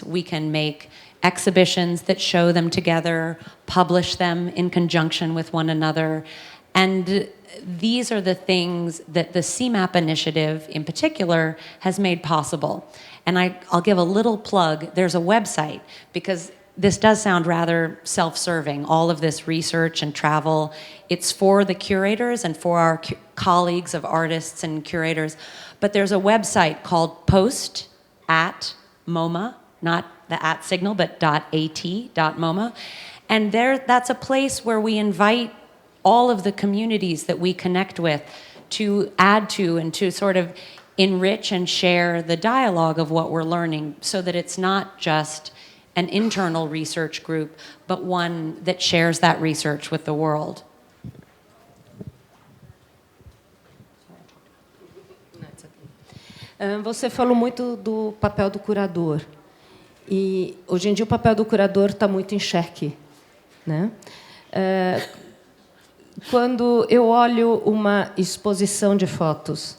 We can make exhibitions that show them together, publish them in conjunction with one another. And these are the things that the CMAP initiative in particular has made possible. And I'll give a little plug. There's a website, because this does sound rather self-serving, all of this research and travel. It's for the curators and for our colleagues of artists and curators. But there's a website called Post at MoMA, not the at signal, but .at.moma. And that's a place where we invite all of the communities that we connect with to add to and to sort of enrich and share the dialogue of what we're learning, so that it's not just an internal research group, but one that shares that research with the world. Você falou muito do papel do curador. E hoje em dia o papel do curador está muito em xeque, né? Quando eu olho uma exposição de fotos,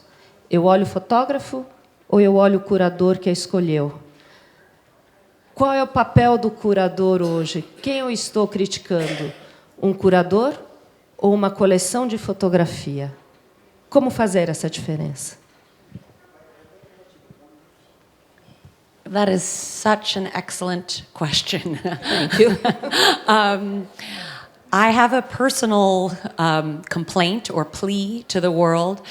eu olho o fotógrafo ou eu olho o curador que a escolheu? Qual é o papel do curador hoje? Quem eu estou criticando? Um curador ou uma coleção de fotografia? Como fazer essa diferença? That is such an excellent question. Thank you. I have a personal complaint or plea to the world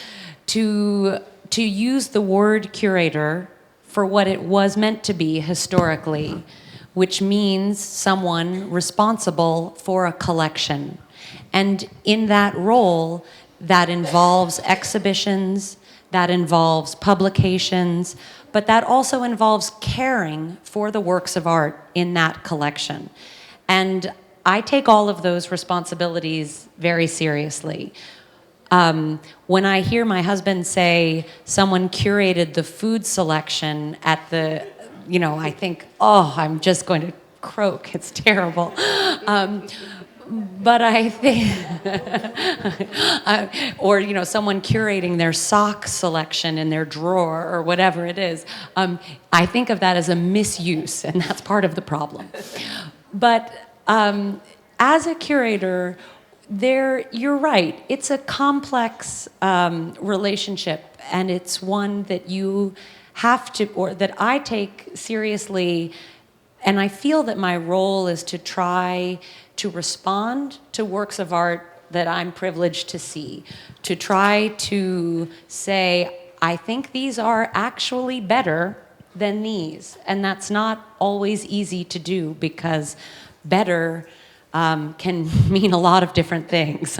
to use the word curator for what it was meant to be historically, which means someone responsible for a collection. And in that role, that involves exhibitions, that involves publications, but that also involves caring for the works of art in that collection. And I take all of those responsibilities very seriously. When I hear my husband say someone curated the food selection at the, I think, oh, I'm just going to croak. It's terrible. But I think, or someone curating their sock selection in their drawer or whatever it is, I think of that as a misuse, and that's part of the problem. But as a curator, you're right. It's a complex relationship, and it's one that you have to, or that I take seriously. And I feel that my role is to try to respond to works of art that I'm privileged to see, to try to say, I think these are actually better than these. And that's not always easy to do, because better can mean a lot of different things.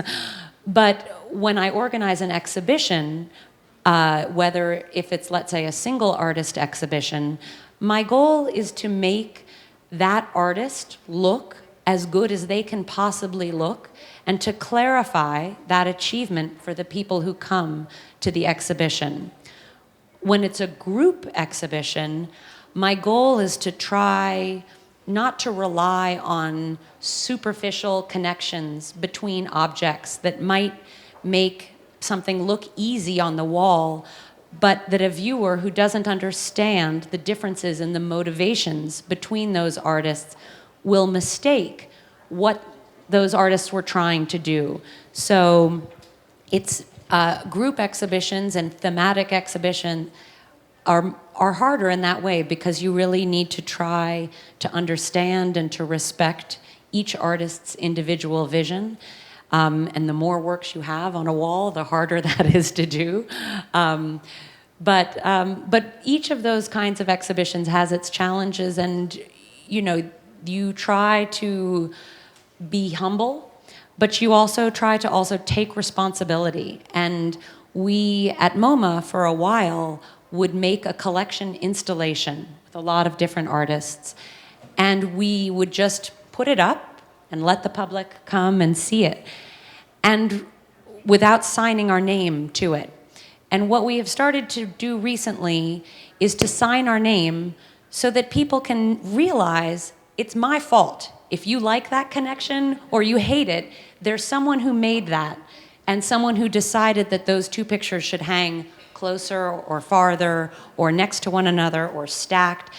But when I organize an exhibition, whether if it's, let's say, a single artist exhibition, my goal is to make that artist look as good as they can possibly look, and to clarify that achievement for the people who come to the exhibition. When it's a group exhibition, my goal is to try not to rely on superficial connections between objects that might make something look easy on the wall, but that a viewer who doesn't understand the differences in the motivations between those artists will mistake what those artists were trying to do. So it's group exhibitions and thematic exhibition are harder in that way, because you really need to try to understand and to respect each artist's individual vision. And the more works you have on a wall, the harder that is to do. But each of those kinds of exhibitions has its challenges, and you try to be humble, but you also try to also take responsibility. And we at MoMA for a while would make a collection installation with a lot of different artists, and we would just put it up and let the public come and see it, and without signing our name to it. And what we have started to do recently is to sign our name so that people can realize it's my fault. If you like that connection or you hate it, there's someone who made that, and someone who decided that those two pictures should hang closer or farther or next to one another or stacked.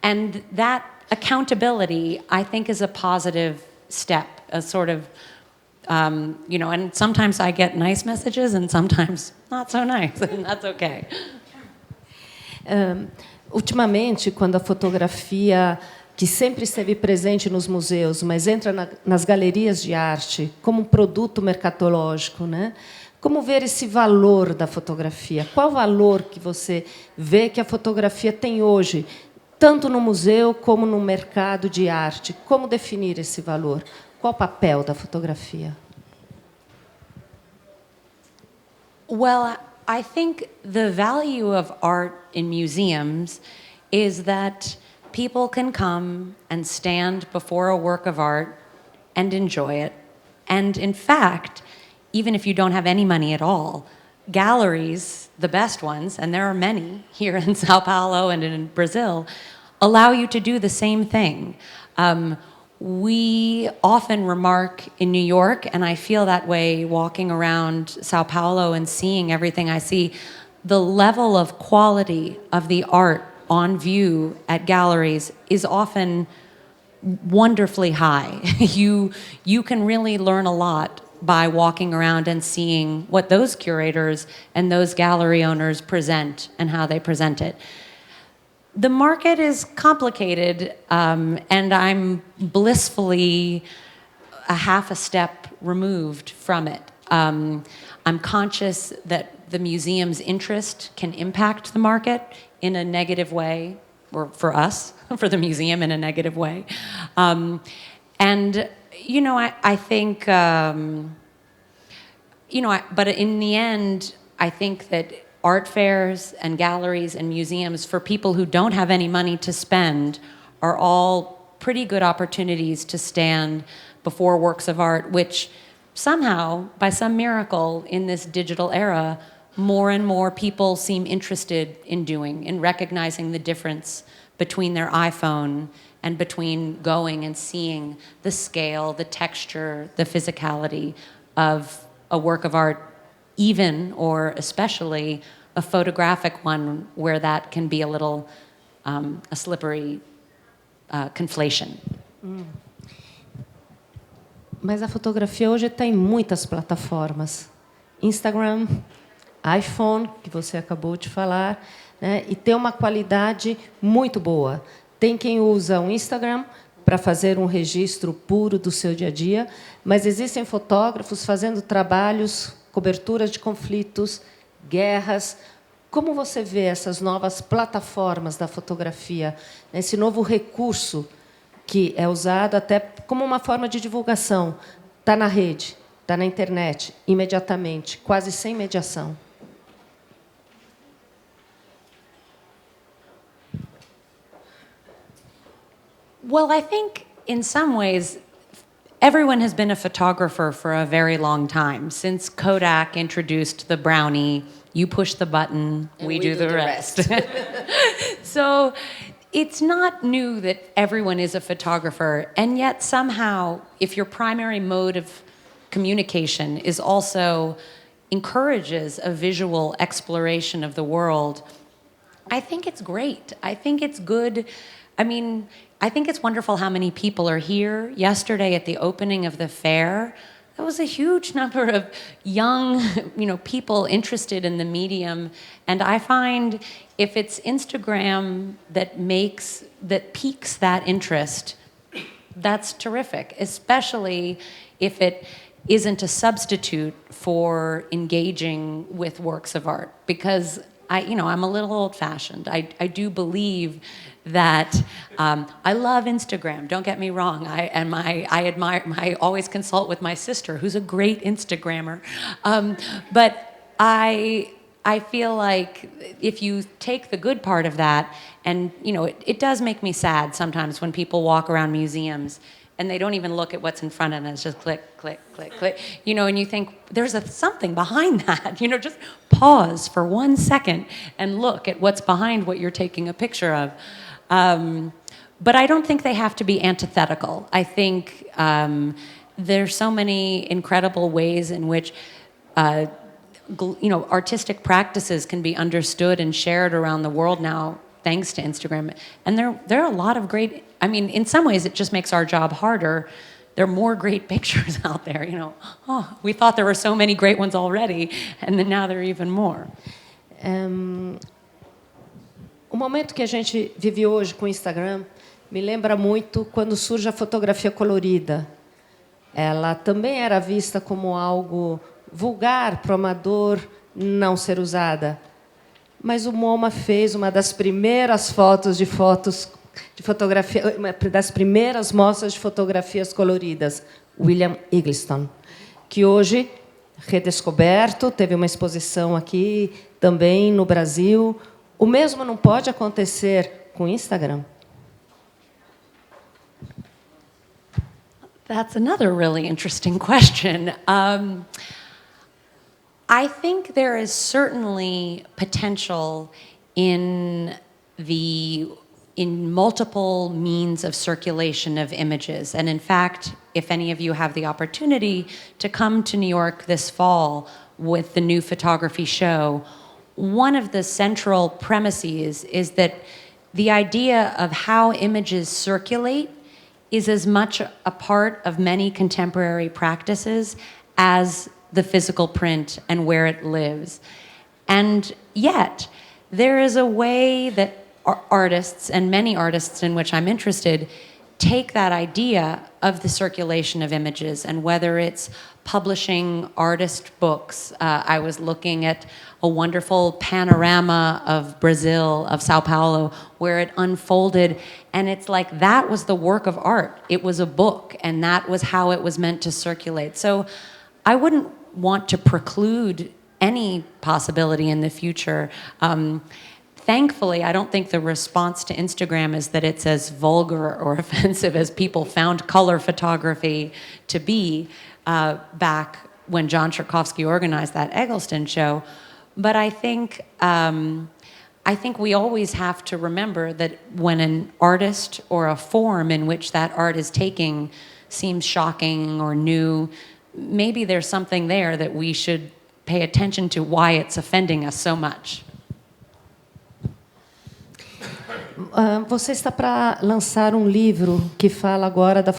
And that accountability, I think, is a positive step, a sort of, and sometimes I get nice messages and sometimes not so nice, and that's okay. Ultimamente, quando a fotografia, que sempre esteve presente nos museus, mas entra nas galerias de arte como um produto mercadológico, né? Como ver esse valor da fotografia? Qual o valor que você vê que a fotografia tem hoje, tanto no museu como no mercado de arte? Como definir esse valor? Qual o papel da fotografia? Well, I think the value of art in museums is that people can come and stand before a work of art and enjoy it. And in fact, even if you don't have any money at all, galleries, the best ones, and there are many here in Sao Paulo and in Brazil, allow you to do the same thing. We often remark in New York, and I feel that way walking around Sao Paulo and seeing everything I see, the level of quality of the art on view at galleries is often wonderfully high. You can really learn a lot by walking around and seeing what those curators and those gallery owners present and how they present it. The market is complicated, and I'm blissfully a half a step removed from it. I'm conscious that the museum's interest can impact the market in a negative way, or for us, for the museum in a negative way. I think, but in the end, I think that art fairs and galleries and museums for people who don't have any money to spend are all pretty good opportunities to stand before works of art, which somehow, by some miracle in this digital era, more and more people seem interested in doing, in recognizing the difference between their iPhone and between going and seeing the scale, the texture, the physicality of a work of art, even or especially a photographic one where that can be a little a slippery conflation. Mas a fotografia hoje está em muitas plataformas. Instagram, iPhone, que você acabou de falar, né? E tem uma qualidade muito boa. Tem quem usa o Instagram para fazer um registro puro do seu dia a dia, mas existem fotógrafos fazendo trabalhos, coberturas de conflitos, guerras. Como você vê essas novas plataformas da fotografia, esse novo recurso que é usado até como uma forma de divulgação? Está na rede, está na internet, imediatamente, quase sem mediação. Well, I think in some ways, everyone has been a photographer for a very long time. Since Kodak introduced the brownie, you push the button, we do the rest. So it's not new that everyone is a photographer, and yet somehow, if your primary mode of communication is also encourages a visual exploration of the world, I think it's great. I think it's good. I mean, I think it's wonderful how many people are here. Yesterday at the opening of the fair, there was a huge number of young, people interested in the medium. And I find if it's Instagram that piques that interest, that's terrific, especially if it isn't a substitute for engaging with works of art. Because I'm a little old-fashioned. I do believe that I love Instagram. Don't get me wrong. I always consult with my sister, who's a great Instagrammer. But I feel like if you take the good part of that, and it does make me sad sometimes when people walk around museums and they don't even look at what's in front of them. It's just click, click, click, click. And you think there's something behind that. Just pause for 1 second and look at what's behind what you're taking a picture of. But I don't think they have to be antithetical. I think there's so many incredible ways in which artistic practices can be understood and shared around the world now thanks to Instagram. And there are a lot of great, I mean, in some ways it just makes our job harder. There are more great pictures out there, you know. Oh, we thought there were so many great ones already, and then now there are even more. O momento que a gente vive hoje com o Instagram me lembra muito quando surge a fotografia colorida. Ela também era vista como algo vulgar, para o amador não ser usada. Mas o MoMA fez uma das primeiras de fotografia, uma das primeiras mostras de fotografias coloridas, William Eggleston, que hoje redescoberto, teve uma exposição aqui também no Brasil. O mesmo não pode acontecer com o Instagram? That's another really interesting question. I think there is certainly potential in multiple means of circulation of images. And in fact, if any of you have the opportunity to come to New York this fall with the new photography show, one of the central premises is that the idea of how images circulate is as much a part of many contemporary practices as the physical print and where it lives. And yet, there is a way that artists, and many artists in which I'm interested, take that idea of the circulation of images, and whether it's publishing artist books. I was looking at a wonderful panorama of Brazil, of Sao Paulo, where it unfolded, and it's like that was the work of art. It was a book, and that was how it was meant to circulate. So I wouldn't want to preclude any possibility in the future. Thankfully, I don't think the response to Instagram is that it's as vulgar or offensive as people found color photography to be back when John Tchaikovsky organized that Eggleston show. But I think we always have to remember that when an artist or a form in which that art is taking seems shocking or new, maybe there's something there that we should pay attention to why it's offending us so much. Você está para lançar um livro que fala agora da